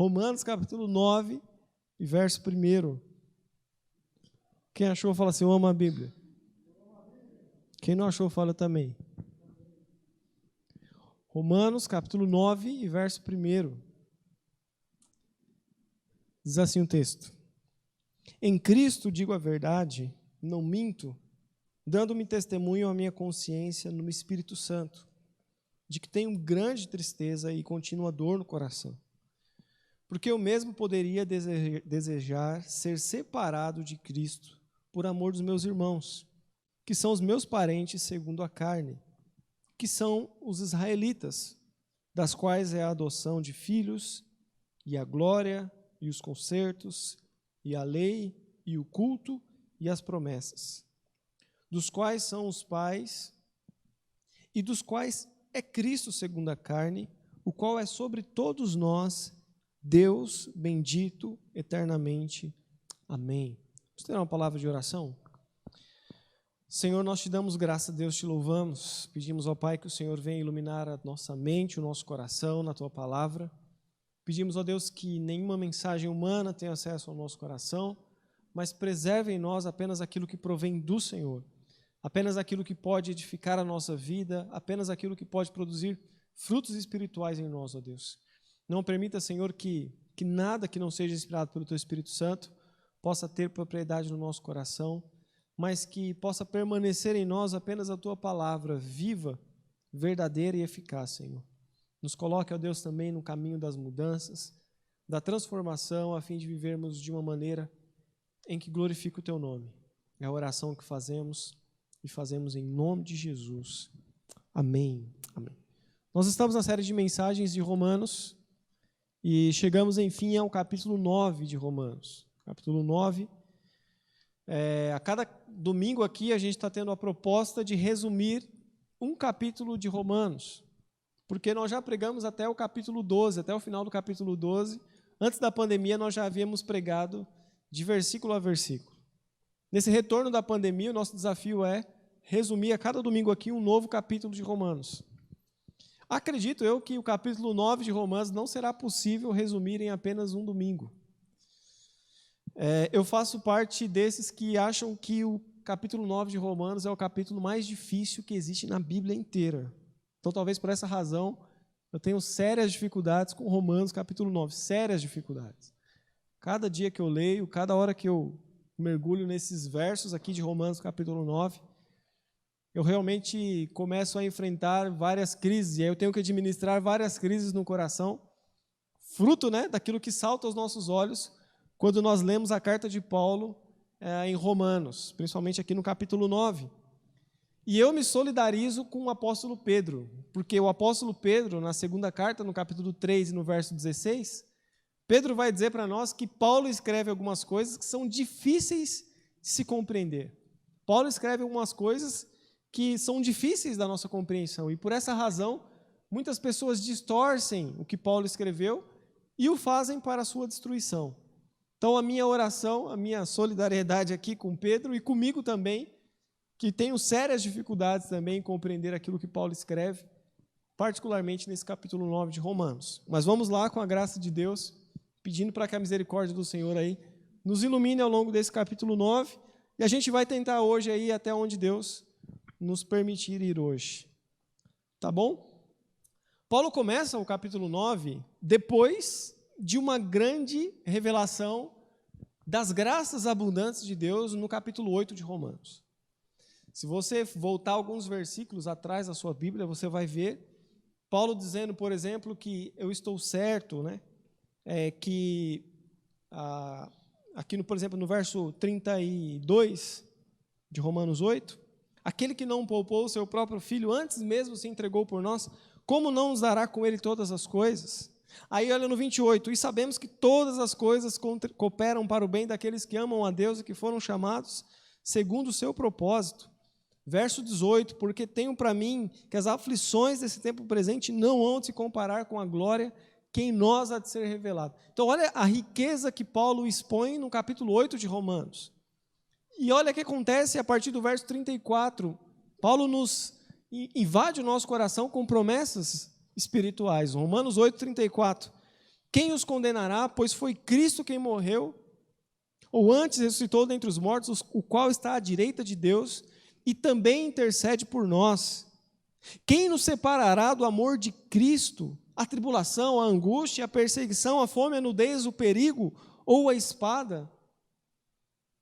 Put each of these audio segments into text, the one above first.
Romanos capítulo 9 e verso 1. Quem achou, fala assim, eu amo a Bíblia. Quem não achou, fala também. Romanos capítulo 9 e verso 1. Diz assim o texto. Em Cristo digo a verdade, não minto, dando-me testemunho à minha consciência no Espírito Santo, de que tenho grande tristeza e contínua dor no coração. Porque eu mesmo poderia desejar ser separado de Cristo por amor dos meus irmãos, que são os meus parentes segundo a carne, que são os israelitas, das quais é a adoção de filhos, e a glória, e os concertos, e a lei, e o culto, e as promessas, dos quais são os pais, e dos quais é Cristo segundo a carne, o qual é sobre todos nós, Deus bendito eternamente. Amém. Vamos ter uma palavra de oração? Senhor, nós te damos graça, Deus, te louvamos. Pedimos ao Pai que o Senhor venha iluminar a nossa mente, o nosso coração na tua palavra. Pedimos, ó Deus, que nenhuma mensagem humana tenha acesso ao nosso coração, mas preserve em nós apenas aquilo que provém do Senhor, apenas aquilo que pode edificar a nossa vida, apenas aquilo que pode produzir frutos espirituais em nós, ó Deus. Não permita, Senhor, que nada que não seja inspirado pelo Teu Espírito Santo possa ter propriedade no nosso coração, mas que possa permanecer em nós apenas a Tua palavra viva, verdadeira e eficaz, Senhor. Nos coloque, ó Deus, também no caminho das mudanças, da transformação, a fim de vivermos de uma maneira em que glorifique o Teu nome. É a oração que fazemos e fazemos em nome de Jesus. Amém. Amém. Nós estamos na série de mensagens de Romanos e chegamos, enfim, ao capítulo 9 de Romanos. Capítulo 9. A cada domingo aqui a gente está tendo a proposta de resumir um capítulo de Romanos, porque nós já pregamos até o capítulo 12, até o final do capítulo 12. Antes da pandemia nós já havíamos pregado de versículo a versículo. Nesse retorno da pandemia, o nosso desafio é resumir a cada domingo aqui um novo capítulo de Romanos. Acredito eu que o capítulo 9 de Romanos não será possível resumir em apenas um domingo. Eu faço parte desses que acham que o capítulo 9 de Romanos é o capítulo mais difícil que existe na Bíblia inteira. Então, talvez por essa razão, eu tenho sérias dificuldades com Romanos capítulo 9, sérias dificuldades. Cada dia que eu leio, cada hora que eu mergulho nesses versos aqui de Romanos capítulo 9, eu realmente começo a enfrentar várias crises, e aí eu tenho que administrar várias crises no coração, fruto, daquilo que salta aos nossos olhos quando nós lemos a carta de Paulo em Romanos, principalmente aqui no capítulo 9. E eu me solidarizo com o apóstolo Pedro, porque o apóstolo Pedro, na segunda carta, no capítulo 3 e no verso 16, Pedro vai dizer para nós que Paulo escreve algumas coisas que são difíceis de se compreender. Paulo escreve algumas coisas que são difíceis da nossa compreensão, e por essa razão, muitas pessoas distorcem o que Paulo escreveu e o fazem para a sua destruição. Então, a minha oração, a minha solidariedade aqui com Pedro e comigo também, que tenho sérias dificuldades também em compreender aquilo que Paulo escreve, particularmente nesse capítulo 9 de Romanos. Mas vamos lá, com a graça de Deus, pedindo para que a misericórdia do Senhor aí nos ilumine ao longo desse capítulo 9, e a gente vai tentar hoje aí até onde Deus nos permitir ir hoje. Tá bom? Paulo começa o capítulo 9 depois de uma grande revelação das graças abundantes de Deus no capítulo 8 de Romanos. Se você voltar alguns versículos atrás da sua Bíblia, você vai ver Paulo dizendo, por exemplo, que eu estou certo, aqui, por exemplo, no verso 32 de Romanos 8, aquele que não poupou o seu próprio filho, antes mesmo se entregou por nós, como não nos dará com ele todas as coisas? Aí olha no 28, e sabemos que todas as coisas cooperam para o bem daqueles que amam a Deus e que foram chamados segundo o seu propósito. Verso 18, porque tenho para mim que as aflições desse tempo presente não hão de se comparar com a glória que em nós há de ser revelada. Então olha a riqueza que Paulo expõe no capítulo 8 de Romanos. E olha o que acontece a partir do verso 34. Paulo nos invade o nosso coração com promessas espirituais. Romanos 8, 34. Quem os condenará? Pois foi Cristo quem morreu, ou antes ressuscitou dentre os mortos, o qual está à direita de Deus e também intercede por nós. Quem nos separará do amor de Cristo? A tribulação, a angústia, a perseguição, a fome, a nudez, o perigo ou a espada?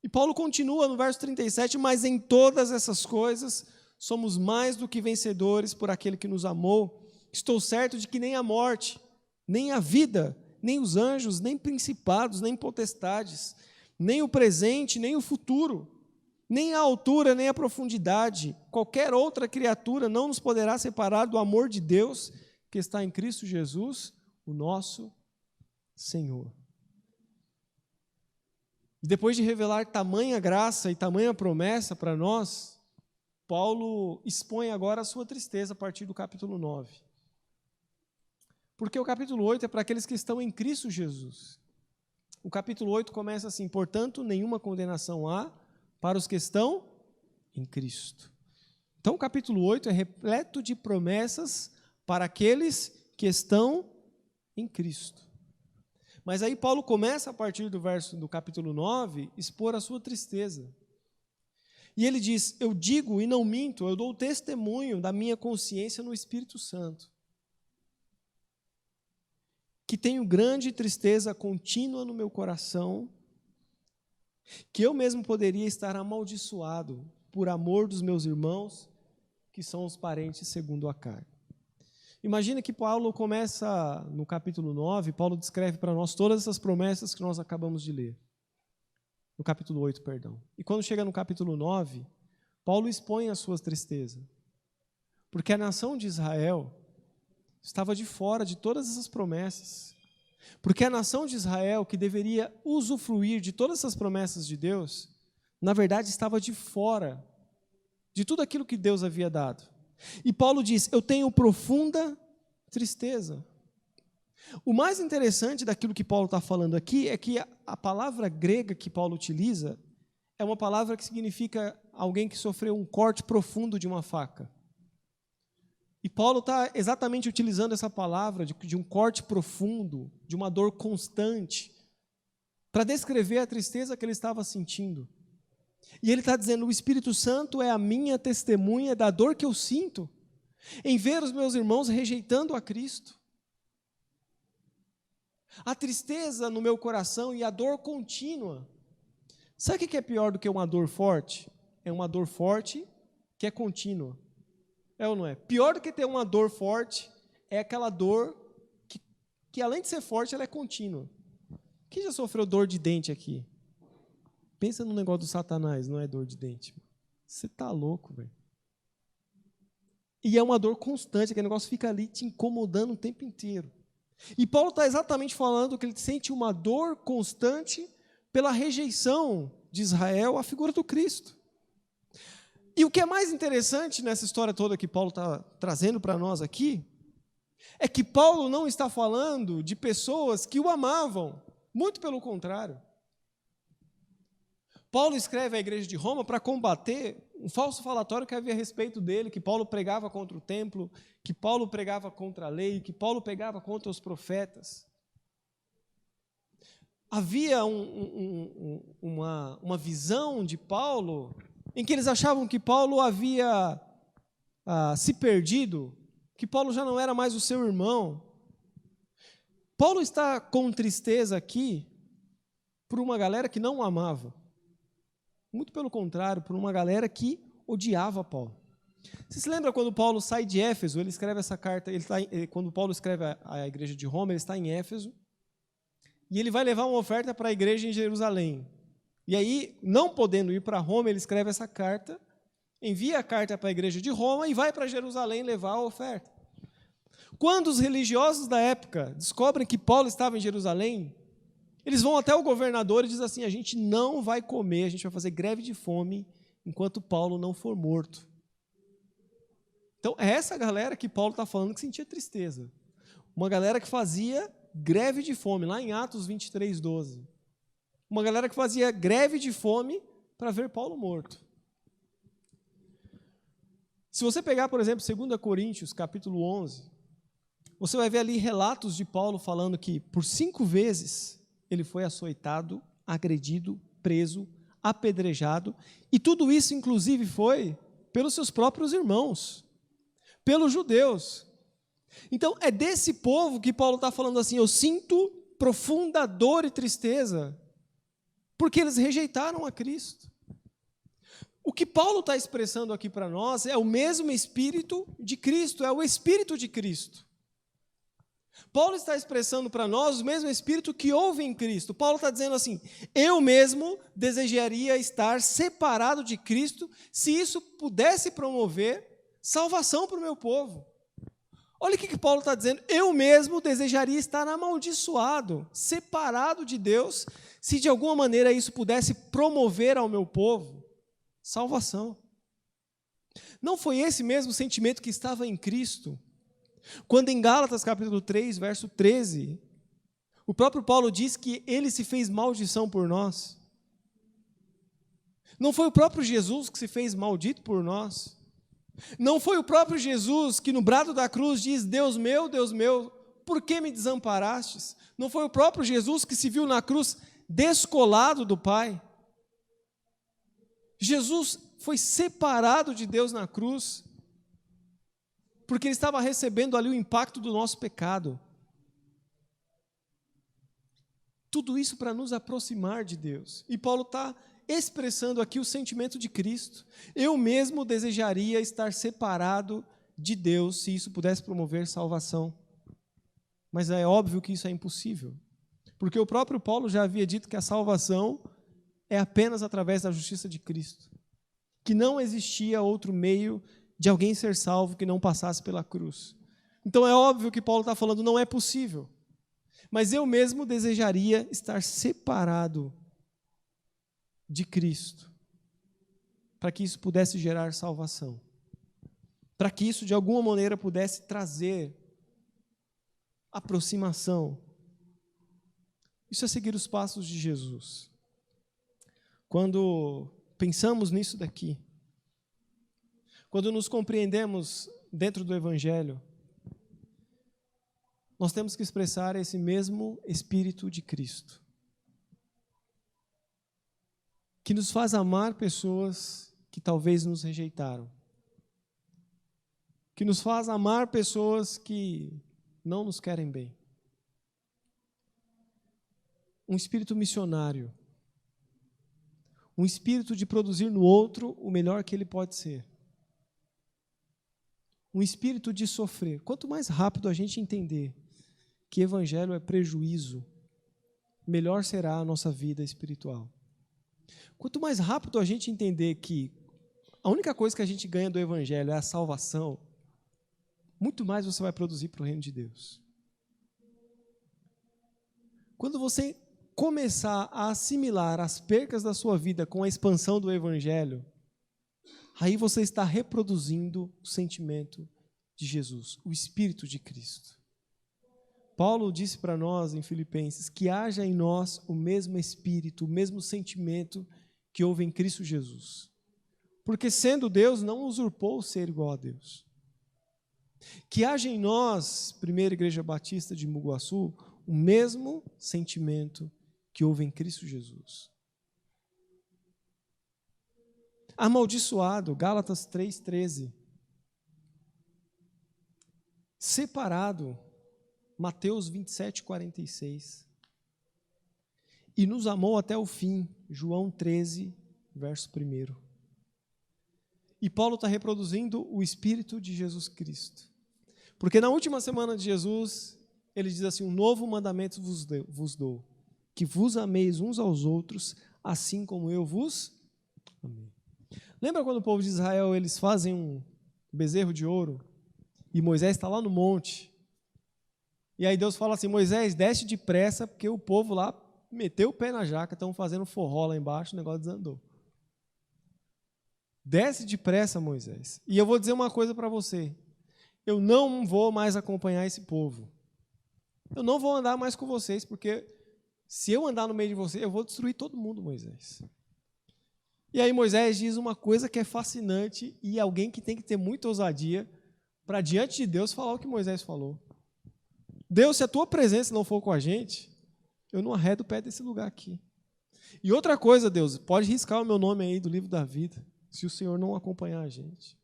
E Paulo continua no verso 37, mas em todas essas coisas somos mais do que vencedores por aquele que nos amou. Estou certo de que nem a morte, nem a vida, nem os anjos, nem principados, nem potestades, nem o presente, nem o futuro, nem a altura, nem a profundidade, qualquer outra criatura não nos poderá separar do amor de Deus que está em Cristo Jesus, o nosso Senhor. E depois de revelar tamanha graça e tamanha promessa para nós, Paulo expõe agora a sua tristeza a partir do capítulo 9. Porque o capítulo 8 é para aqueles que estão em Cristo Jesus. O capítulo 8 começa assim: portanto, nenhuma condenação há para os que estão em Cristo. Então, o capítulo 8 é repleto de promessas para aqueles que estão em Cristo. Mas aí Paulo começa, a partir do capítulo 9, expor a sua tristeza. E ele diz: eu digo e não minto, eu dou testemunho da minha consciência no Espírito Santo, que tenho grande tristeza contínua no meu coração, que eu mesmo poderia estar amaldiçoado por amor dos meus irmãos, que são os parentes segundo a carne. Imagina que Paulo começa no capítulo 9, Paulo descreve para nós todas essas promessas que nós acabamos de ler. No capítulo 8, perdão. E quando chega no capítulo 9, Paulo expõe a sua tristeza. Porque a nação de Israel estava de fora de todas essas promessas. Porque a nação de Israel, que deveria usufruir de todas essas promessas de Deus, na verdade estava de fora de tudo aquilo que Deus havia dado. E Paulo diz: eu tenho profunda tristeza. O mais interessante daquilo que Paulo está falando aqui é que a palavra grega que Paulo utiliza é uma palavra que significa alguém que sofreu um corte profundo de uma faca. E Paulo está exatamente utilizando essa palavra de um corte profundo, de uma dor constante, para descrever a tristeza que ele estava sentindo. E ele está dizendo: o Espírito Santo é a minha testemunha da dor que eu sinto em ver os meus irmãos rejeitando a Cristo. A tristeza no meu coração e a dor contínua. Sabe o que é pior do que uma dor forte? É uma dor forte que é contínua. É ou não é? Pior do que ter uma dor forte é aquela dor que além de ser forte, ela é contínua. Quem já sofreu dor de dente aqui? Pensa no negócio do Satanás, não é dor de dente. Você está louco, velho. E é uma dor constante, aquele negócio fica ali te incomodando o tempo inteiro. E Paulo está exatamente falando que ele sente uma dor constante pela rejeição de Israel à figura do Cristo. E o que é mais interessante nessa história toda que Paulo está trazendo para nós aqui, é que Paulo não está falando de pessoas que o amavam, muito pelo contrário. Paulo escreve à igreja de Roma para combater um falso falatório que havia a respeito dele, que Paulo pregava contra o templo, que Paulo pregava contra a lei, que Paulo pregava contra os profetas. Havia uma visão de Paulo em que eles achavam que Paulo havia se perdido, que Paulo já não era mais o seu irmão. Paulo está com tristeza aqui por uma galera que não o amava. Muito pelo contrário, por uma galera que odiava Paulo. Você se lembra quando Paulo sai de Éfeso, ele escreve essa carta, quando Paulo escreve à igreja de Roma, ele está em Éfeso, e ele vai levar uma oferta para a igreja em Jerusalém. E aí, não podendo ir para Roma, ele escreve essa carta, envia a carta para a igreja de Roma e vai para Jerusalém levar a oferta. Quando os religiosos da época descobrem que Paulo estava em Jerusalém, eles vão até o governador e dizem assim: a gente não vai comer, a gente vai fazer greve de fome enquanto Paulo não for morto. Então, é essa galera que Paulo está falando que sentia tristeza. Uma galera que fazia greve de fome, lá em Atos 23, 12. Uma galera que fazia greve de fome para ver Paulo morto. Se você pegar, por exemplo, 2 Coríntios, capítulo 11, você vai ver ali relatos de Paulo falando que por 5 vezes ele foi açoitado, agredido, preso, apedrejado, e tudo isso inclusive foi pelos seus próprios irmãos, pelos judeus. Então é desse povo que Paulo está falando assim, eu sinto profunda dor e tristeza, porque eles rejeitaram a Cristo. O que Paulo está expressando aqui para nós é o mesmo Espírito de Cristo, é o Espírito de Cristo. Paulo está expressando para nós o mesmo Espírito que houve em Cristo. Paulo está dizendo assim, eu mesmo desejaria estar separado de Cristo se isso pudesse promover salvação para o meu povo. Olha o que Paulo está dizendo, eu mesmo desejaria estar amaldiçoado, separado de Deus, se de alguma maneira isso pudesse promover ao meu povo salvação. Não foi esse mesmo sentimento que estava em Cristo? Quando em Gálatas capítulo 3, verso 13, o próprio Paulo diz que ele se fez maldição por nós. Não foi o próprio Jesus que se fez maldito por nós? Não foi o próprio Jesus que no brado da cruz diz, Deus meu, por que me desamparastes? Não foi o próprio Jesus que se viu na cruz descolado do Pai? Jesus foi separado de Deus na cruz, porque ele estava recebendo ali o impacto do nosso pecado. Tudo isso para nos aproximar de Deus. E Paulo está expressando aqui o sentimento de Cristo. Eu mesmo desejaria estar separado de Deus, se isso pudesse promover salvação. Mas é óbvio que isso é impossível, porque o próprio Paulo já havia dito que a salvação é apenas através da justiça de Cristo, que não existia outro meio de alguém ser salvo que não passasse pela cruz. Então é óbvio que Paulo está falando, não é possível. Mas eu mesmo desejaria estar separado de Cristo, para que isso pudesse gerar salvação, para que isso de alguma maneira pudesse trazer aproximação. Isso é seguir os passos de Jesus. Quando pensamos nisso daqui, quando nos compreendemos dentro do Evangelho, nós temos que expressar esse mesmo Espírito de Cristo, que nos faz amar pessoas que talvez nos rejeitaram, que nos faz amar pessoas que não nos querem bem. Um espírito missionário, um espírito de produzir no outro o melhor que ele pode ser. Um espírito de sofrer. Quanto mais rápido a gente entender que evangelho é prejuízo, melhor será a nossa vida espiritual. Quanto mais rápido a gente entender que a única coisa que a gente ganha do evangelho é a salvação, muito mais você vai produzir para o reino de Deus. Quando você começar a assimilar as percas da sua vida com a expansão do evangelho, aí você está reproduzindo o sentimento de Jesus, o Espírito de Cristo. Paulo disse para nós em Filipenses que haja em nós o mesmo Espírito, o mesmo sentimento que houve em Cristo Jesus. Porque sendo Deus, não usurpou o ser igual a Deus. Que haja em nós, Primeira Igreja Batista de Muguaçu, o mesmo sentimento que houve em Cristo Jesus. Amaldiçoado, Gálatas 3,13. Separado, Mateus 27,46. E nos amou até o fim, João 13, verso 1. E Paulo está reproduzindo o Espírito de Jesus Cristo. Porque na última semana de Jesus, ele diz assim, um novo mandamento vos dou, que vos ameis uns aos outros, assim como eu vos amei. Lembra quando o povo de Israel, eles fazem um bezerro de ouro, e Moisés está lá no monte, e aí Deus fala assim, Moisés, desce depressa, porque o povo lá meteu o pé na jaca, estão fazendo forró lá embaixo, o negócio desandou. Desce depressa, Moisés. E eu vou dizer uma coisa para você, eu não vou mais acompanhar esse povo. Eu não vou andar mais com vocês, porque se eu andar no meio de vocês, eu vou destruir todo mundo, Moisés. E aí Moisés diz uma coisa que é fascinante, e alguém que tem que ter muita ousadia, para diante de Deus falar o que Moisés falou. Deus, se a tua presença não for com a gente, eu não arredo o pé desse lugar aqui. E outra coisa, Deus, pode riscar o meu nome aí do livro da vida, se o Senhor não acompanhar a gente.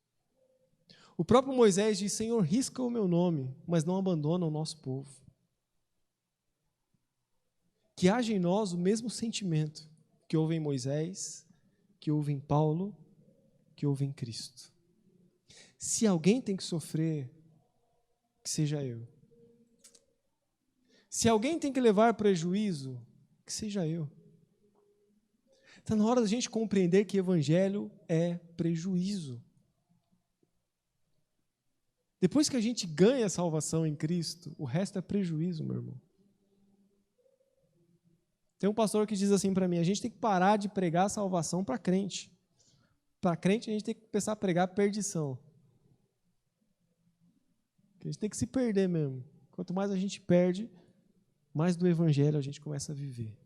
O próprio Moisés diz, Senhor, risca o meu nome, mas não abandona o nosso povo. Que haja em nós o mesmo sentimento que houve em Moisés, que houve em Paulo, que houve em Cristo. Se alguém tem que sofrer, que seja eu. Se alguém tem que levar prejuízo, que seja eu. Está na hora da gente compreender que evangelho é prejuízo. Depois que a gente ganha a salvação em Cristo, o resto é prejuízo, meu irmão. Tem um pastor que diz assim para mim, a gente tem que parar de pregar a salvação para crente. Para crente, a gente tem que começar a pregar a perdição. A gente tem que se perder mesmo. Quanto mais a gente perde, mais do evangelho a gente começa a viver.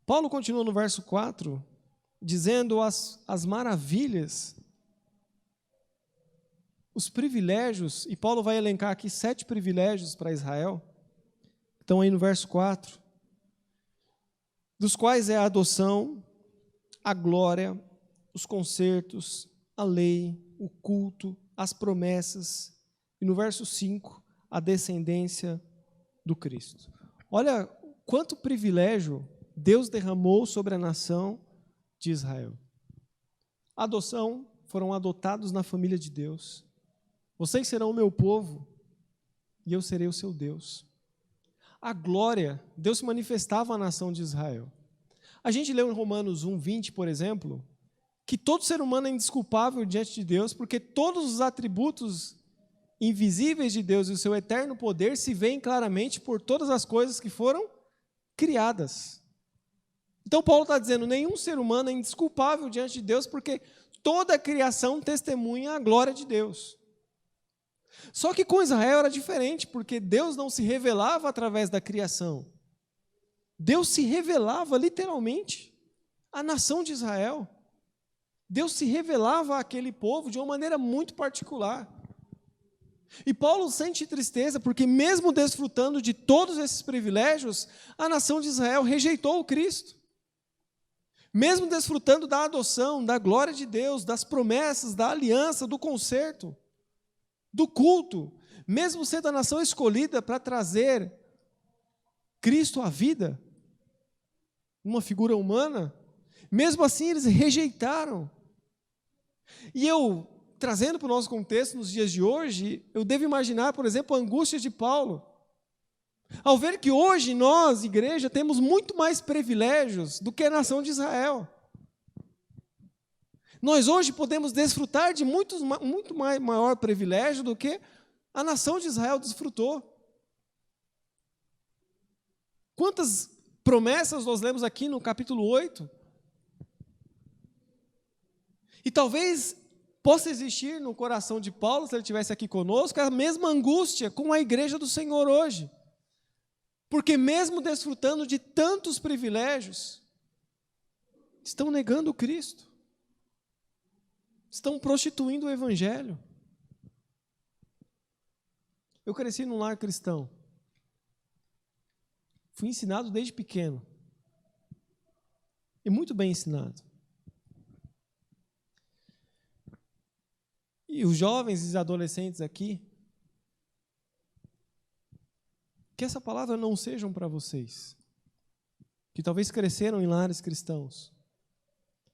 Paulo continua no verso 4, dizendo as maravilhas, os privilégios, e Paulo vai elencar aqui 7 privilégios para Israel, estão aí no verso 4, dos quais é a adoção, a glória, os concertos, a lei, o culto, as promessas, e no verso 5, a descendência do Cristo. Olha quanto privilégio Deus derramou sobre a nação de Israel. A adoção, foram adotados na família de Deus. Vocês serão o meu povo e eu serei o seu Deus. A glória, Deus se manifestava à nação de Israel. A gente leu em Romanos 1:20, por exemplo, que todo ser humano é indesculpável diante de Deus, porque todos os atributos invisíveis de Deus e o seu eterno poder se veem claramente por todas as coisas que foram criadas. Então Paulo está dizendo, nenhum ser humano é indesculpável diante de Deus, porque toda a criação testemunha a glória de Deus. Só que com Israel era diferente, porque Deus não se revelava através da criação. Deus se revelava literalmente à nação de Israel. Deus se revelava àquele povo de uma maneira muito particular. E Paulo sente tristeza, porque mesmo desfrutando de todos esses privilégios, a nação de Israel rejeitou o Cristo. Mesmo desfrutando da adoção, da glória de Deus, das promessas, da aliança, do concerto, do culto, mesmo sendo a nação escolhida para trazer Cristo à vida, uma figura humana, mesmo assim eles rejeitaram. E eu, trazendo para o nosso contexto nos dias de hoje, eu devo imaginar, por exemplo, a angústia de Paulo, ao ver que hoje nós, igreja, temos muito mais privilégios do que a nação de Israel. Nós hoje podemos desfrutar de muito maior privilégio do que a nação de Israel desfrutou. Quantas promessas nós lemos aqui no capítulo 8? E talvez possa existir no coração de Paulo, se ele estivesse aqui conosco, a mesma angústia com a igreja do Senhor hoje. Porque mesmo desfrutando de tantos privilégios, estão negando o Cristo. Estão prostituindo o Evangelho. Eu cresci num lar cristão. Fui ensinado desde pequeno. E muito bem ensinado. E os jovens e os adolescentes aqui, que essa palavra não sejam para vocês, que talvez cresceram em lares cristãos,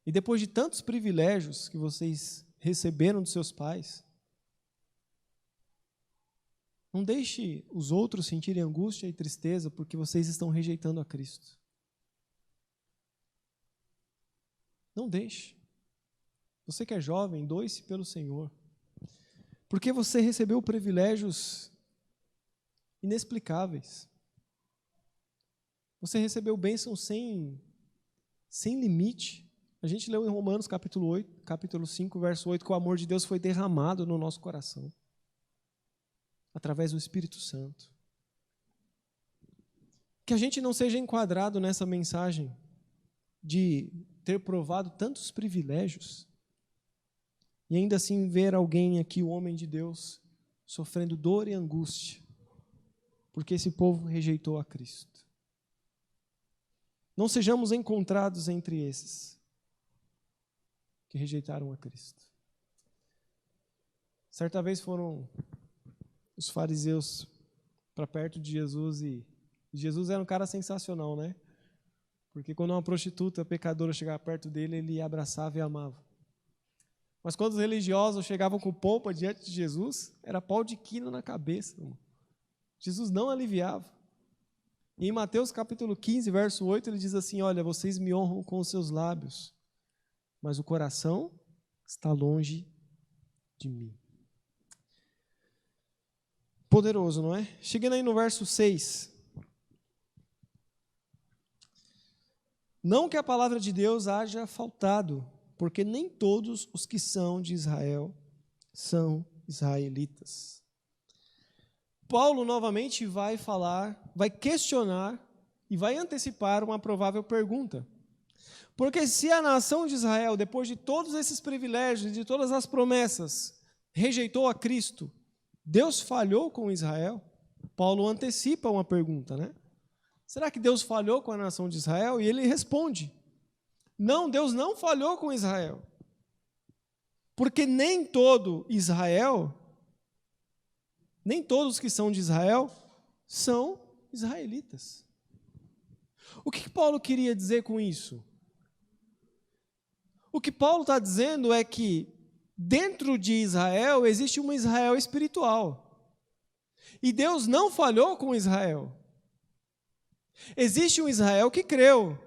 e depois de tantos privilégios que vocês receberam dos seus pais, não deixe os outros sentirem angústia e tristeza porque vocês estão rejeitando a Cristo. Não deixe. Você que é jovem, doe-se pelo Senhor. Porque você recebeu privilégios inexplicáveis. Você recebeu bênçãos sem limite. A gente leu em Romanos capítulo 5, verso 8, que o amor de Deus foi derramado no nosso coração, através do Espírito Santo. Que a gente não seja enquadrado nessa mensagem de ter provado tantos privilégios e ainda assim ver alguém aqui, o homem de Deus, sofrendo dor e angústia, porque esse povo rejeitou a Cristo. Não sejamos encontrados entre esses que rejeitaram a Cristo. Certa vez foram os fariseus para perto de Jesus e Jesus era um cara sensacional, né? Porque quando uma prostituta pecadora chegava perto dele, ele abraçava e amava. Mas quando os religiosos chegavam com pompa diante de Jesus, era pau de quina na cabeça, irmão. Jesus não aliviava. E em Mateus capítulo 15, verso 8, ele diz assim, olha, vocês me honram com os seus lábios, mas o coração está longe de mim. Poderoso, não é? Chegando aí no verso 6. Não que a palavra de Deus haja faltado, porque nem todos os que são de Israel são israelitas. Paulo novamente vai falar, vai questionar e vai antecipar uma provável pergunta. Porque se a nação de Israel, depois de todos esses privilégios, de todas as promessas, rejeitou a Cristo, Deus falhou com Israel? Paulo antecipa uma pergunta, né? Será que Deus falhou com a nação de Israel? E ele responde, não, Deus não falhou com Israel. Porque nem todo Israel, nem todos que são de Israel, são israelitas. O que Paulo queria dizer com isso? O que Paulo está dizendo é que dentro de Israel existe uma Israel espiritual. E Deus não falhou com Israel. Existe um Israel que creu.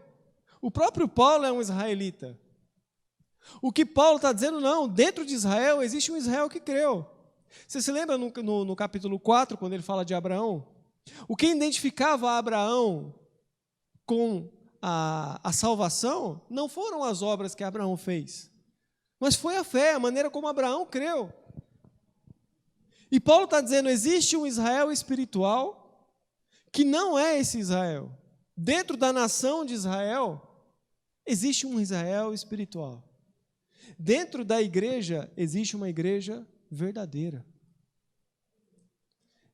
O próprio Paulo é um israelita. O que Paulo está dizendo, não, dentro de Israel existe um Israel que creu. Você se lembra no capítulo 4, quando ele fala de Abraão? O que identificava Abraão com a salvação não foram as obras que Abraão fez, mas foi a fé, a maneira como Abraão creu. E Paulo está dizendo, existe um Israel espiritual que não é esse Israel. Dentro da nação de Israel, existe um Israel espiritual. Dentro da igreja, existe uma igreja verdadeira.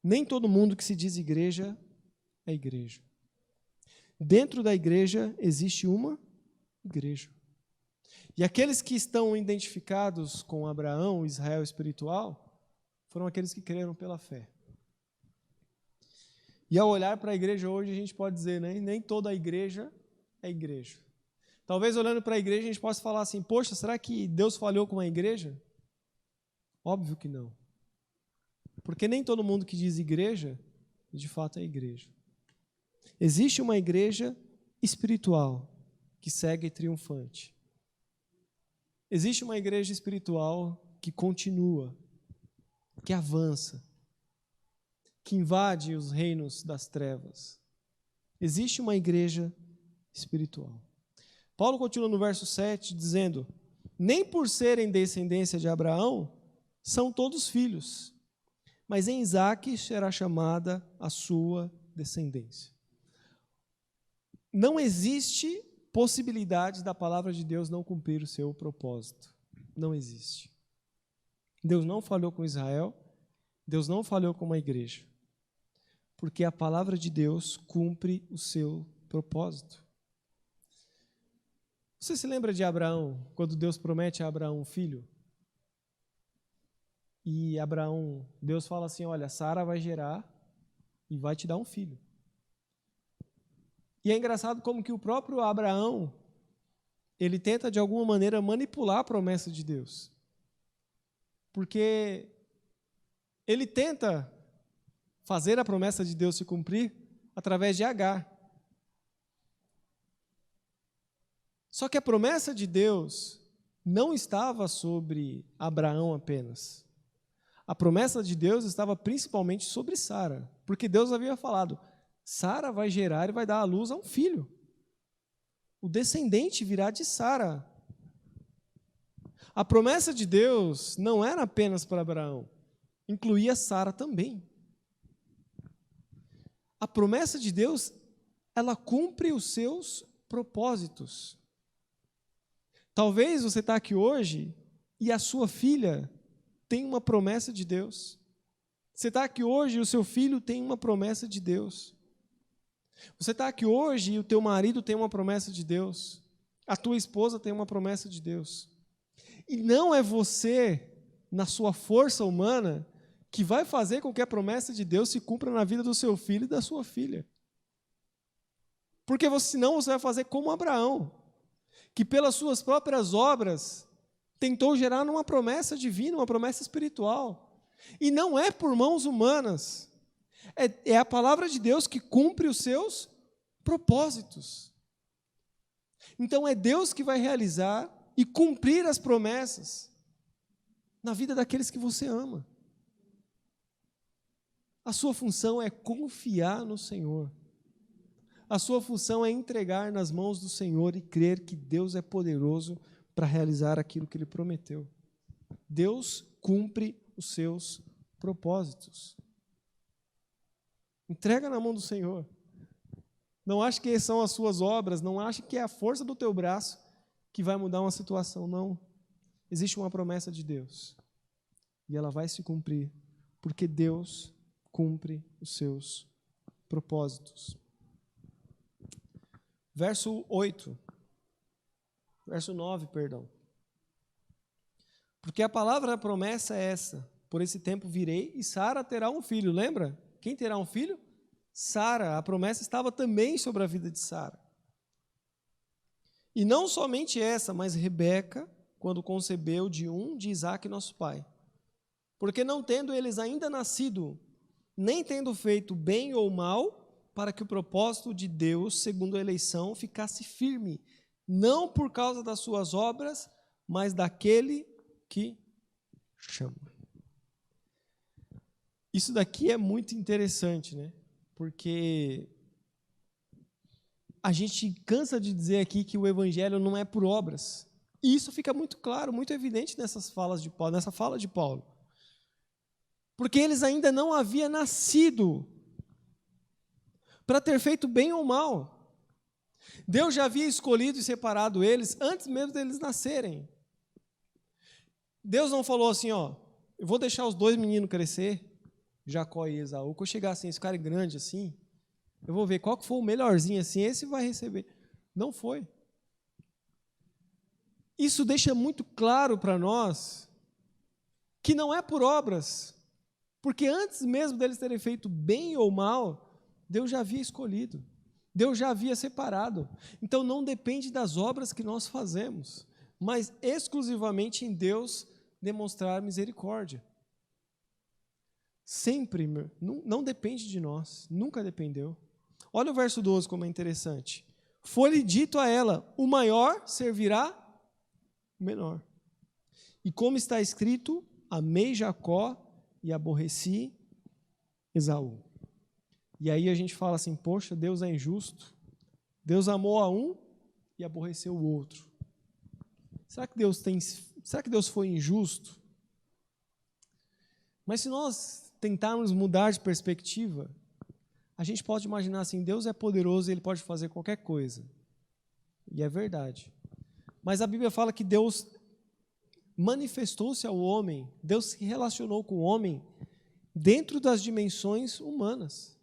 Nem todo mundo que se diz igreja é igreja. Dentro da igreja, existe uma igreja. E aqueles que estão identificados com Abraão, o Israel espiritual, foram aqueles que creram pela fé. E ao olhar para a igreja hoje, a gente pode dizer, né? Nem toda a igreja é igreja. Talvez olhando para a igreja, a gente possa falar assim, poxa, será que Deus falhou com a igreja? Óbvio que não. Porque nem todo mundo que diz igreja, de fato é igreja. Existe uma igreja espiritual que segue triunfante. Existe uma igreja espiritual que continua, que avança, que invade os reinos das trevas. Existe uma igreja espiritual. Paulo continua no verso 7 dizendo, nem por serem descendência de Abraão, são todos filhos, mas em Isaque será chamada a sua descendência. Não existe possibilidade da palavra de Deus não cumprir o seu propósito. Não existe. Deus não falhou com Israel, Deus não falhou com uma igreja, porque a palavra de Deus cumpre o seu propósito. Você se lembra de Abraão, quando Deus promete a Abraão um filho? E Abraão, Deus fala assim, olha, Sara vai gerar e vai te dar um filho. E é engraçado como que o próprio Abraão, ele tenta de alguma maneira manipular a promessa de Deus. Porque ele tenta fazer a promessa de Deus se cumprir através de Agar. Só que a promessa de Deus não estava sobre Abraão apenas. A promessa de Deus estava principalmente sobre Sara, porque Deus havia falado, Sara vai gerar e vai dar à luz a um filho. O descendente virá de Sara. A promessa de Deus não era apenas para Abraão, incluía Sara também. A promessa de Deus, ela cumpre os seus propósitos. Talvez você está aqui hoje e a sua filha tem uma promessa de Deus. Você está aqui hoje e o seu filho tem uma promessa de Deus. Você está aqui hoje e o teu marido tem uma promessa de Deus. A tua esposa tem uma promessa de Deus. E não é você, na sua força humana, que vai fazer com que a promessa de Deus se cumpra na vida do seu filho e da sua filha. Porque senão você vai fazer como Abraão, que pelas suas próprias obras tentou gerar uma promessa divina, uma promessa espiritual. E não é por mãos humanas. É a palavra de Deus que cumpre os seus propósitos. Então é Deus que vai realizar e cumprir as promessas na vida daqueles que você ama. A sua função é confiar no Senhor. A sua função é entregar nas mãos do Senhor e crer que Deus é poderoso para realizar aquilo que Ele prometeu. Deus cumpre os seus propósitos. Entrega na mão do Senhor. Não ache que são as suas obras, não ache que é a força do teu braço que vai mudar uma situação, não. Existe uma promessa de Deus. E ela vai se cumprir, porque Deus cumpre os seus propósitos. Verso 9, perdão. Porque a palavra da promessa é essa: por esse tempo virei e Sara terá um filho. Lembra? Quem terá um filho? Sara. A promessa estava também sobre a vida de Sara. E não somente essa, mas Rebeca, quando concebeu de Isaque, nosso pai. Porque não tendo eles ainda nascido, nem tendo feito bem ou mal, para que o propósito de Deus, segundo a eleição, ficasse firme, não por causa das suas obras, mas daquele que chama. Isso daqui é muito interessante, né? Porque a gente cansa de dizer aqui que o evangelho não é por obras. E isso fica muito claro, muito evidente nessa fala de Paulo. Porque eles ainda não haviam nascido para ter feito bem ou mal. Deus já havia escolhido e separado eles antes mesmo deles nascerem. Deus não falou assim, ó, eu vou deixar os dois meninos crescer, Jacó e Esaú. Quando eu chegar assim, esse cara é grande assim, eu vou ver qual que foi o melhorzinho assim, esse vai receber. Não foi. Isso deixa muito claro para nós que não é por obras, porque antes mesmo deles terem feito bem ou mal, Deus já havia escolhido, Deus já havia separado. Então não depende das obras que nós fazemos, mas exclusivamente em Deus demonstrar misericórdia. Sempre, não depende de nós, nunca dependeu. Olha o verso 12 como é interessante. Foi-lhe dito a ela, o maior servirá o menor. E como está escrito, amei Jacó e aborreci Esaú. E aí a gente fala assim, poxa, Deus é injusto. Deus amou a um e aborreceu o outro. Será que Deus foi injusto? Mas se nós tentarmos mudar de perspectiva, a gente pode imaginar assim, Deus é poderoso e Ele pode fazer qualquer coisa. E é verdade. Mas a Bíblia fala que Deus manifestou-se ao homem, Deus se relacionou com o homem dentro das dimensões humanas.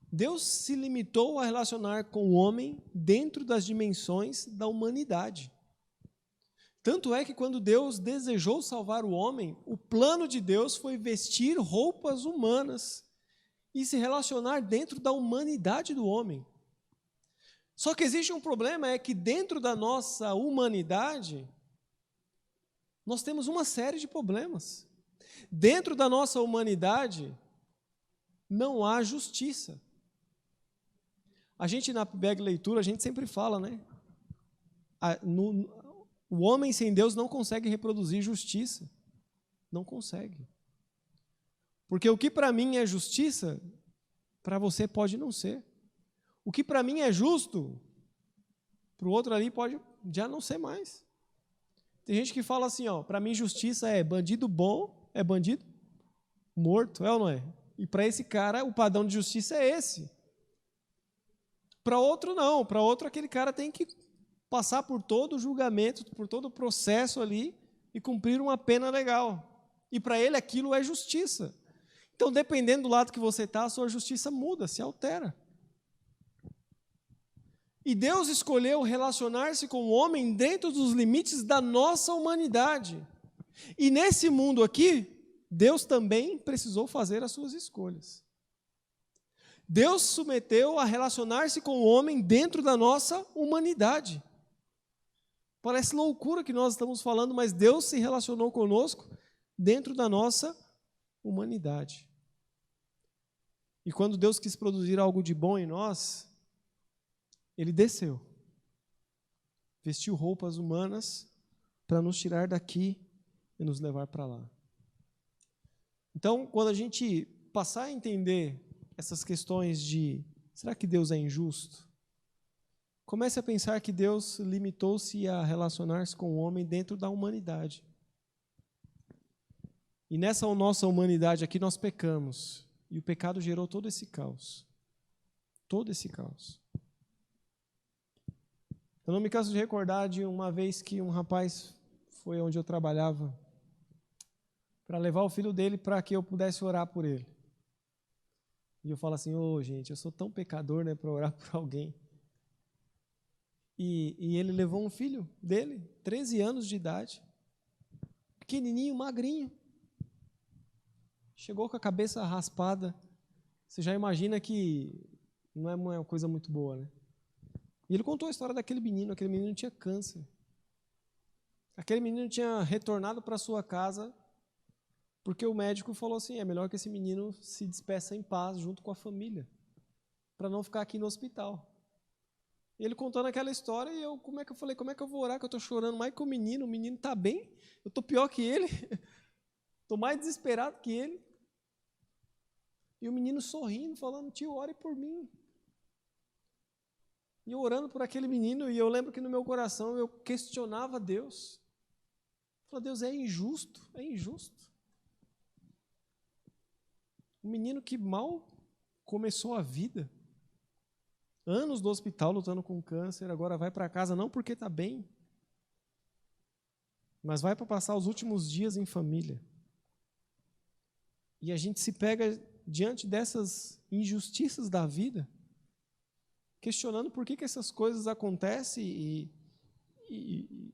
Deus se limitou a relacionar com o homem dentro das dimensões da humanidade. Tanto é que quando Deus desejou salvar o homem, o plano de Deus foi vestir roupas humanas e se relacionar dentro da humanidade do homem. Só que existe um problema, é que dentro da nossa humanidade, nós temos uma série de problemas. Dentro da nossa humanidade, não há justiça. A gente, na PBEG Leitura, a gente sempre fala, né? O homem sem Deus não consegue reproduzir justiça. Não consegue. Porque o que para mim é justiça, para você pode não ser. O que para mim é justo, para o outro ali pode já não ser mais. Tem gente que fala assim, ó, para mim justiça é bandido bom, é bandido morto, é ou não é? E para esse cara, o padrão de justiça é esse. Para outro não, para outro aquele cara tem que passar por todo o julgamento, por todo o processo ali e cumprir uma pena legal. E para ele aquilo é justiça. Então, dependendo do lado que você está, a sua justiça muda, se altera. E Deus escolheu relacionar-se com o homem dentro dos limites da nossa humanidade. E nesse mundo aqui, Deus também precisou fazer as suas escolhas. Deus submeteu a relacionar-se com o homem dentro da nossa humanidade. Parece loucura que nós estamos falando, mas Deus se relacionou conosco dentro da nossa humanidade. E quando Deus quis produzir algo de bom em nós, Ele desceu, vestiu roupas humanas para nos tirar daqui e nos levar para lá. Então, quando a gente passar a entender essas questões de, será que Deus é injusto? Comece a pensar que Deus limitou-se a relacionar-se com o homem dentro da humanidade. E nessa nossa humanidade aqui nós pecamos. E o pecado gerou todo esse caos. Todo esse caos. Eu não me canso de recordar de uma vez que um rapaz foi onde eu trabalhava para levar o filho dele para que eu pudesse orar por ele. E eu falo assim, gente, eu sou tão pecador, né, para orar por alguém. E ele levou um filho dele, 13 anos de idade, pequenininho, magrinho. Chegou com a cabeça raspada. Você já imagina que não é uma coisa muito boa, né? E ele contou a história daquele menino. Aquele menino tinha câncer. Aquele menino tinha retornado para sua casa porque o médico falou assim, é melhor que esse menino se despeça em paz junto com a família, para não ficar aqui no hospital. E ele contando aquela história, e como é que eu vou orar, que eu estou chorando mais que o menino está bem, eu estou pior que ele, estou mais desesperado que ele. E o menino sorrindo, falando, tio, ore por mim. E eu orando por aquele menino, e eu lembro que no meu coração eu questionava Deus. Eu falei, Deus, é injusto. Um menino que mal começou a vida, anos do hospital lutando com câncer, agora vai para casa não porque está bem, mas vai para passar os últimos dias em família. E a gente se pega diante dessas injustiças da vida, questionando por que essas coisas acontecem e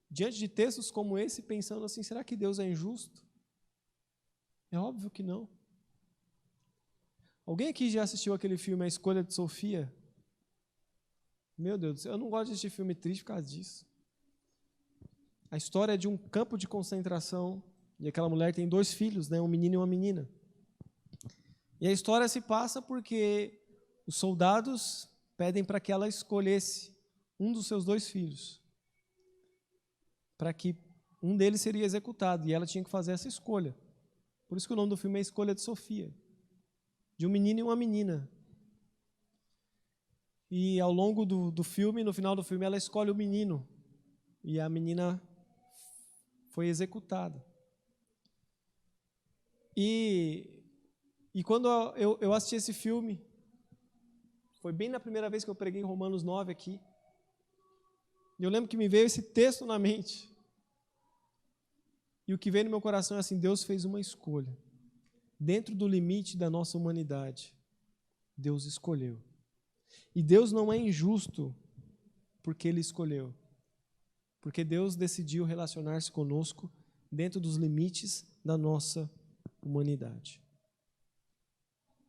diante de textos como esse, pensando assim, será que Deus é injusto? É óbvio que não. Alguém aqui já assistiu aquele filme A Escolha de Sofia? Meu Deus do céu, eu não gosto de assistir filme triste por causa disso. A história é de um campo de concentração, e aquela mulher tem 2 filhos, né, um menino e uma menina. E a história se passa porque os soldados pedem para que ela escolhesse um dos seus 2 filhos, para que um deles seria executado, e ela tinha que fazer essa escolha. Por isso que o nome do filme é A Escolha de Sofia, de um menino e uma menina. E ao longo do filme, no final do filme, ela escolhe o menino, e a menina foi executada. E quando eu assisti esse filme, foi bem na primeira vez que eu preguei Romanos 9 aqui, e eu lembro que me veio esse texto na mente. E o que veio no meu coração é assim, Deus fez uma escolha. Dentro do limite da nossa humanidade, Deus escolheu. E Deus não é injusto porque Ele escolheu. Porque Deus decidiu relacionar-se conosco dentro dos limites da nossa humanidade.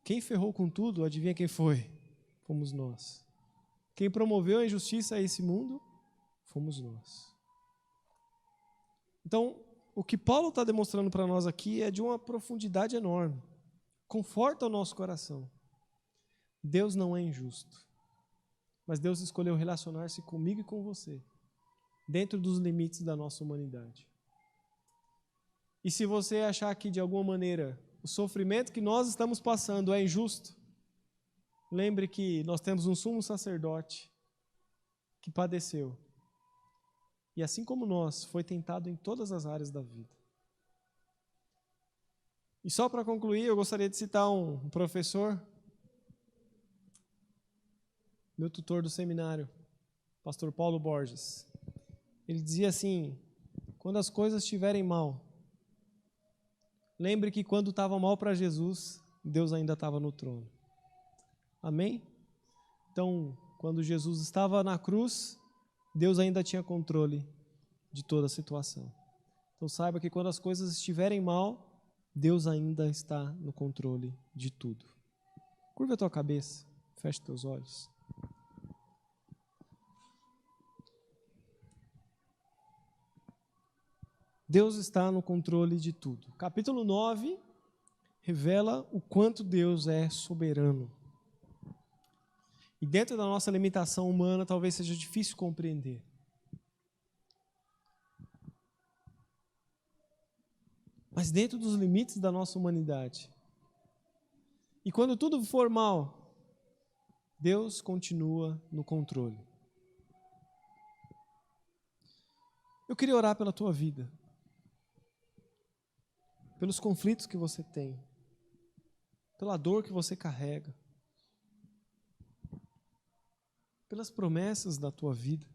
Quem ferrou com tudo, adivinha quem foi? Fomos nós. Quem promoveu a injustiça a esse mundo, fomos nós. Então, o que Paulo está demonstrando para nós aqui é de uma profundidade enorme. Conforta o nosso coração. Deus não é injusto, mas Deus escolheu relacionar-se comigo e com você, dentro dos limites da nossa humanidade. E se você achar que, de alguma maneira, o sofrimento que nós estamos passando é injusto, lembre que nós temos um sumo sacerdote que padeceu. E assim como nós, foi tentado em todas as áreas da vida. E só para concluir, eu gostaria de citar um professor, meu tutor do seminário, pastor Paulo Borges. Ele dizia assim, quando as coisas estiverem mal, lembre que quando estava mal para Jesus, Deus ainda estava no trono. Amém? Então, quando Jesus estava na cruz, Deus ainda tinha controle de toda a situação. Então saiba que quando as coisas estiverem mal, Deus ainda está no controle de tudo. Curva a tua cabeça, feche teus olhos. Deus está no controle de tudo. Capítulo 9 revela o quanto Deus é soberano. E dentro da nossa limitação humana, talvez seja difícil compreender. Mas dentro dos limites da nossa humanidade. E quando tudo for mal, Deus continua no controle. Eu queria orar pela tua vida. Pelos conflitos que você tem. Pela dor que você carrega. Pelas promessas da tua vida.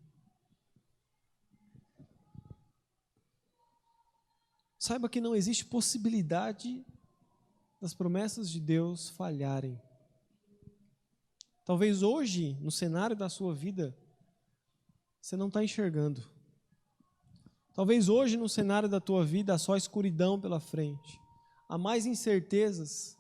Saiba que não existe possibilidade das promessas de Deus falharem. Talvez hoje, no cenário da sua vida, você não está enxergando. Talvez hoje, no cenário da tua vida, há só escuridão pela frente. Há mais incertezas.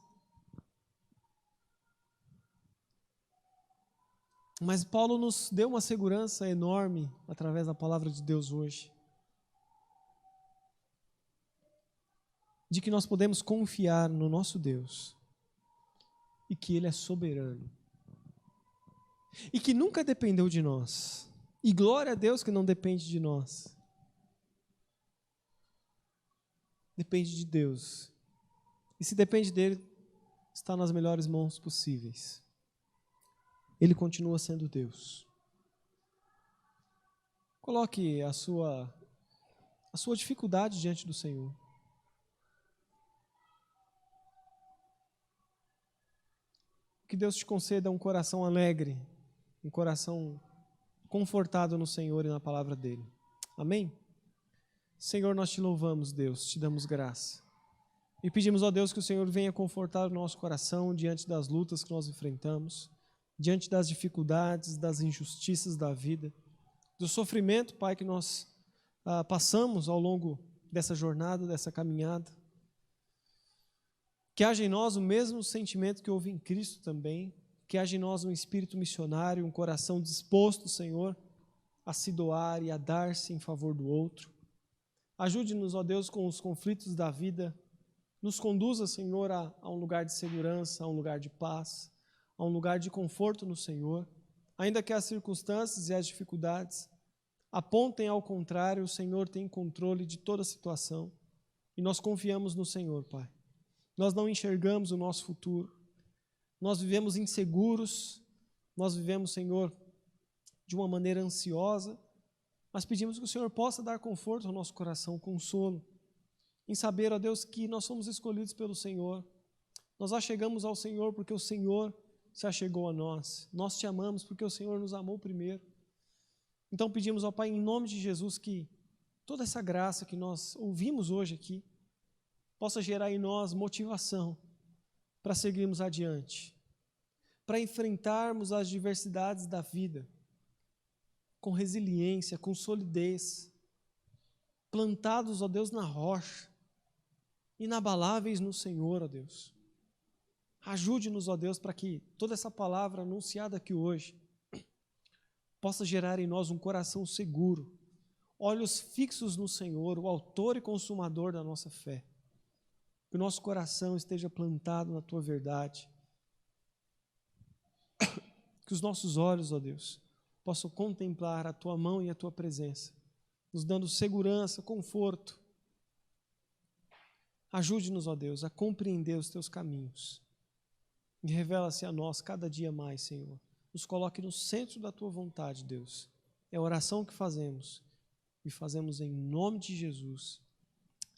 Mas Paulo nos deu uma segurança enorme através da palavra de Deus hoje. De que nós podemos confiar no nosso Deus e que Ele é soberano e que nunca dependeu de nós, e glória a Deus que não depende de nós, depende de Deus, e se depende dEle, está nas melhores mãos possíveis. Ele continua sendo Deus. Coloque a sua dificuldade diante do Senhor. Que Deus te conceda um coração alegre, um coração confortado no Senhor e na palavra dEle. Amém? Senhor, nós te louvamos, Deus, te damos graça. E pedimos, ó Deus, que o Senhor venha confortar o nosso coração diante das lutas que nós enfrentamos, diante das dificuldades, das injustiças da vida, do sofrimento, Pai, que nós passamos ao longo dessa jornada, dessa caminhada. Que haja em nós o mesmo sentimento que houve em Cristo também, que haja em nós um espírito missionário, um coração disposto, Senhor, a se doar e a dar-se em favor do outro. Ajude-nos, ó Deus, com os conflitos da vida, nos conduza, Senhor, a um lugar de segurança, a um lugar de paz, a um lugar de conforto no Senhor, ainda que as circunstâncias e as dificuldades apontem ao contrário, o Senhor tem controle de toda a situação e nós confiamos no Senhor, Pai. Nós não enxergamos o nosso futuro, nós vivemos inseguros, nós vivemos, Senhor, de uma maneira ansiosa, mas pedimos que o Senhor possa dar conforto ao nosso coração, consolo, em saber, ó Deus, que nós somos escolhidos pelo Senhor, nós achegamos ao Senhor porque o Senhor se achegou a nós, nós te amamos porque o Senhor nos amou primeiro. Então pedimos ao Pai, em nome de Jesus, que toda essa graça que nós ouvimos hoje aqui, possa gerar em nós motivação para seguirmos adiante, para enfrentarmos as diversidades da vida com resiliência, com solidez, plantados, ó Deus, na rocha, inabaláveis no Senhor, ó Deus. Ajude-nos, ó Deus, para que toda essa palavra anunciada aqui hoje possa gerar em nós um coração seguro, olhos fixos no Senhor, o autor e consumador da nossa fé. Que o nosso coração esteja plantado na Tua verdade. Que os nossos olhos, ó Deus, possam contemplar a Tua mão e a Tua presença, nos dando segurança, conforto. Ajude-nos, ó Deus, a compreender os Teus caminhos. E revela-se a nós cada dia mais, Senhor. Nos coloque no centro da Tua vontade, Deus. É a oração que fazemos. E fazemos em nome de Jesus.